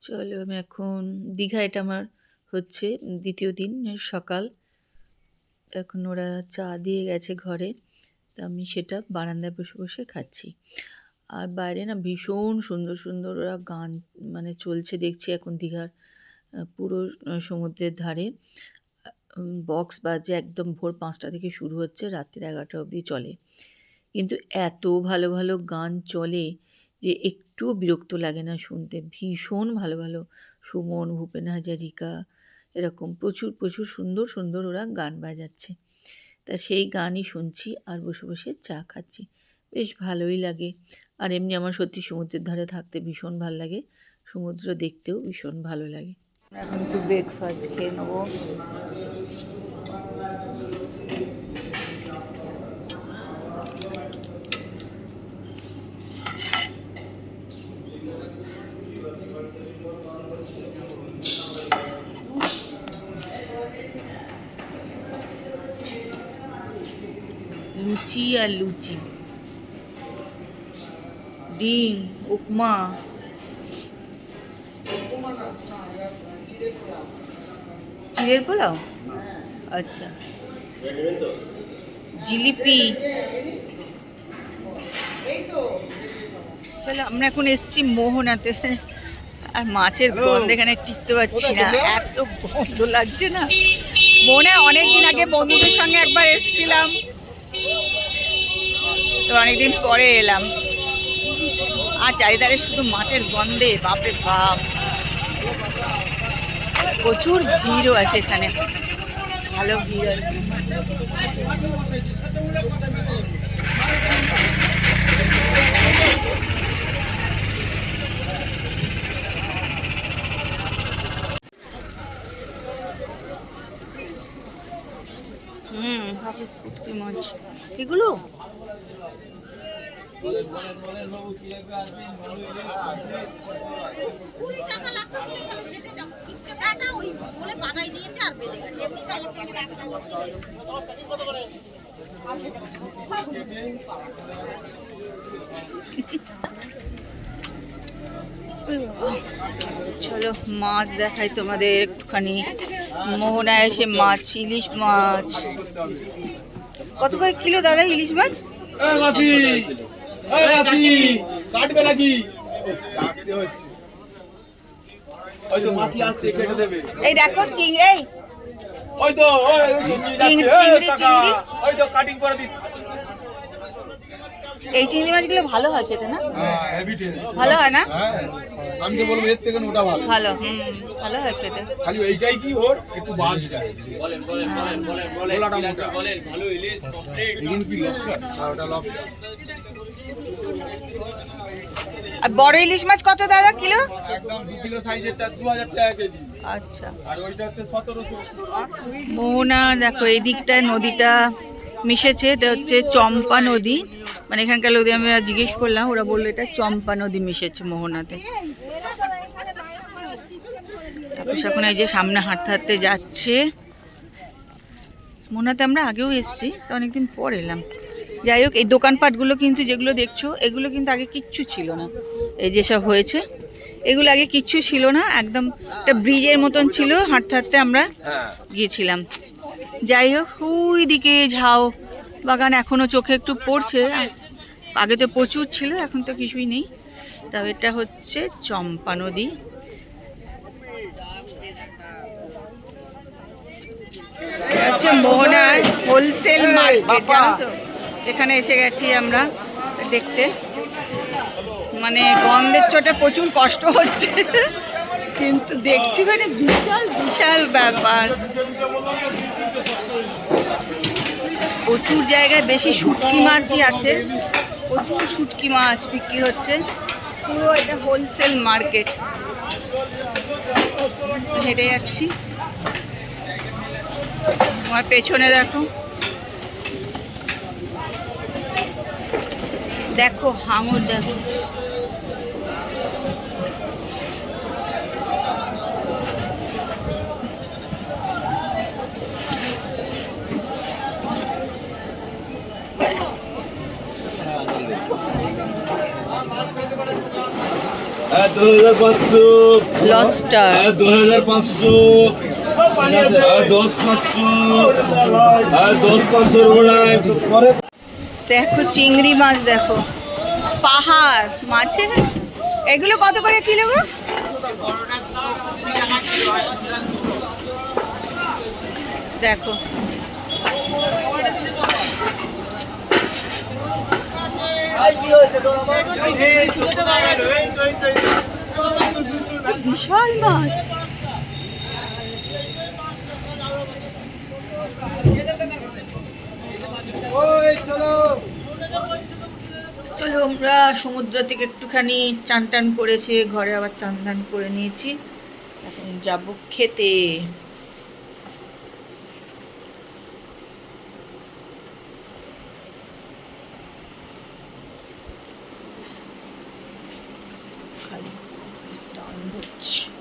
চলো আমি এখন দীঘা, এটা আমার হচ্ছে দ্বিতীয় দিন সকাল। এখন ওরা চা দিয়ে গেছে ঘরে, তো আমি সেটা বারান্দায় বসে বসে খাচ্ছি। আর বাইরে না ভীষণ সুন্দর সুন্দর ওরা গান মানে চলছে দেখছি এখন দীঘার পুরো সমুদ্রের ধারে। বক্স বাজে একদম ভোর 5টা থেকে শুরু হচ্ছে, রাত্রির 11টা অবধি চলে। কিন্তু এত ভালো ভালো গান চলে যে একটুও বিরক্ত লাগে না শুনতে। ভীষণ ভালো ভালো সুমন, ভূপেন হাজারিকা, এরকম প্রচুর প্রচুর সুন্দর সুন্দর ওরা গান বাজাচ্ছে। তা সেই গানই শুনছি আর বসে বসে চা খাচ্ছি, বেশ ভালোই লাগে। আর এমনি আমার সত্যি সমুদ্রের ধারে থাকতে ভীষণ ভালো লাগে, সমুদ্র দেখতেও ভীষণ ভালো লাগে। এখন একটু ব্রেকফাস্ট খেয়ে নেবো। লুচি আর লুচি, ডিম, উপমা, চিড়ের পোলাও, আচ্ছা, জিলিপি। চলো আমরা এখন এসছি মোহনাতে, আর মাছের গন্ধ এখানে টিকতে পারছি না, এত গন্ধ লাগছে না। মোহনায় অনেকদিন আগে বন্ধুদের সঙ্গে একবার এসছিলাম, তো অনেকদিন পরে এলাম। আর চারিধারে শুধু মাছের গন্ধে, বাপরে বাপ। প্রচুর ভিড়ও আছে এখানে, ভালো ভিড় আছে। পুঁটকি মাছ এগুলো চলো মাছ দেখাই তোমাদের একটুখানি। মোহনায় এসে মাছ, ইলিশ মাছ কত করে কিলো দাদা ইলিশ মাছ? এই দেখো চিংড়ি, এই চিংড়ি মাছগুলো ভালো হয় খেতে না? ভালো হয় না? আমি তো বলবো এর থেকে ওটা ভালো। ভালো, ভালো হয় খেতে। খালি এইটাই কি ওর একটু বাজ যায়। বলেন বলেন বলেন বলেন বলেন ভালো ইলিশ কমপ্লিট। এখানে কি লবস্টার? আর ওটা লবস্টার। আর বড় ইলিশ মাছ কত দাদা কিলো? একদম 2 কিলো সাইজেরটা 2000 টাকা কেজি। আচ্ছা। আর ওইটা হচ্ছে 1700। মোহনা দেখো এই দিকটায় নদীটা মিশেছে, এটা হচ্ছে চম্পা নদী। মানে এখানকার নদী আমরা জিজ্ঞেস করলাম, ওরা বললো এটা চম্পা নদী মিশেছে মোহনাতে। তারপর এখন এই যে সামনে হাঁটতে হাঁটতে যাচ্ছে। মোহনাতে আমরা আগেও এসেছি, তো অনেকদিন পর এলাম। যাই হোক, এই দোকানপাটগুলো কিন্তু যেগুলো দেখছো এগুলো কিন্তু আগে কিচ্ছু ছিল না। এই যেসব হয়েছে এগুলো আগে কিচ্ছু ছিল না, একদম একটা ব্রিজের মতন ছিল, হাঁটতে হাঁটতে আমরা গিয়েছিলাম। যাই হোক, ওই দিকে ঝাউ বাগান এখনও চোখে একটু পড়ছে, আগে তো প্রচুর ছিল, এখন তো কিছুই নেই। তবে এটা হচ্ছে চম্পা নদী। হচ্ছে মোহনার হোলসেল মার্কেট, জানো তো? এখানে এসে গেছি আমরা দেখতে। মানে গন্ধের চোটে প্রচুর কষ্ট হচ্ছে, কিন্তু দেখছি মানে বিশাল বিশাল ব্যাপার। প্রচুর জায়গায় বেশি শুটকি মাছই আছে, প্রচুর শুটকি মাছ বিক্রি হচ্ছে। পুরো এটা হোলসেল মার্কেট। হেঁটে যাচ্ছি, আমার পেছনে দেখো, দেখো হাঙর, দেখো 2500 লবস্টার 2500 10,500 10,500 বড়াই দেখো চিংড়ি মাছ, দেখো পাহাড় মাছের। এগুলো কত করে কিলো গো? দেখো বিশাল মাছ। চলো আমরা সমুদ্র থেকে একটুখানি চান টান করেছে, ঘরে আবার চান টান করে নিয়েছি, এখন যাব খেতে। খালি টান ধরছে।